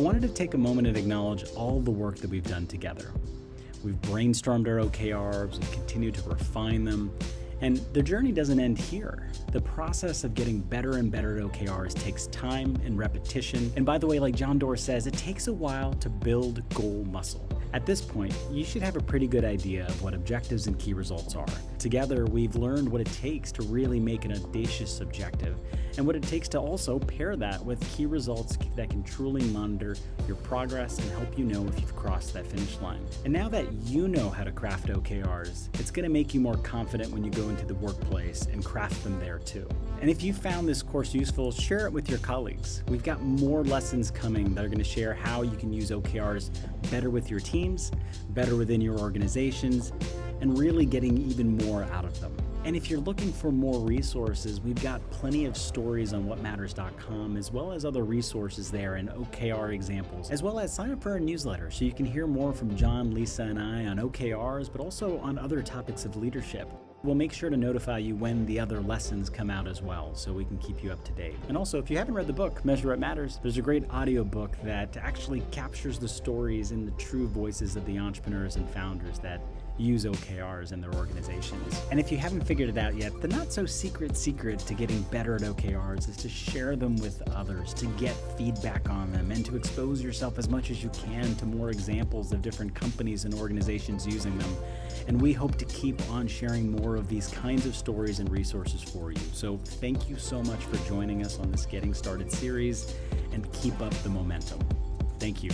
wanted to take a moment and acknowledge all the work that we've done together. We've brainstormed our OKRs and continued to refine them. And the journey doesn't end here. The process of getting better and better at OKRs takes time and repetition. And by the way, like John Doerr says, it takes a while to build goal muscle. At this point, you should have a pretty good idea of what objectives and key results are. Together, we've learned what it takes to really make an audacious objective and what it takes to also pair that with key results that can truly monitor your progress and help you know if you've crossed that finish line. And now that you know how to craft OKRs, it's going to make you more confident when you go into the workplace and craft them there too. And if you found this course useful, share it with your colleagues. We've got more lessons coming that are going to share how you can use OKRs better with your teams, better within your organizations, and really getting even more out of them. And if you're looking for more resources, we've got plenty of stories on whatmatters.com, as well as other resources there and OKR examples, as well as sign up for our newsletter so you can hear more from John, Lisa, and I on OKRs, but also on other topics of leadership. We'll make sure to notify you when the other lessons come out as well, so we can keep you up to date. And also, if you haven't read the book, Measure What Matters, there's a great audiobook that actually captures the stories and the true voices of the entrepreneurs and founders that use OKRs in their organizations. And if you haven't figured it out yet, the not so secret to getting better at OKRs is to share them with others, to get feedback on them, and to expose yourself as much as you can to more examples of different companies and organizations using them. And we hope to keep on sharing more of these kinds of stories and resources for you. So thank you so much for joining us on this Getting Started series, and keep up the momentum. Thank you.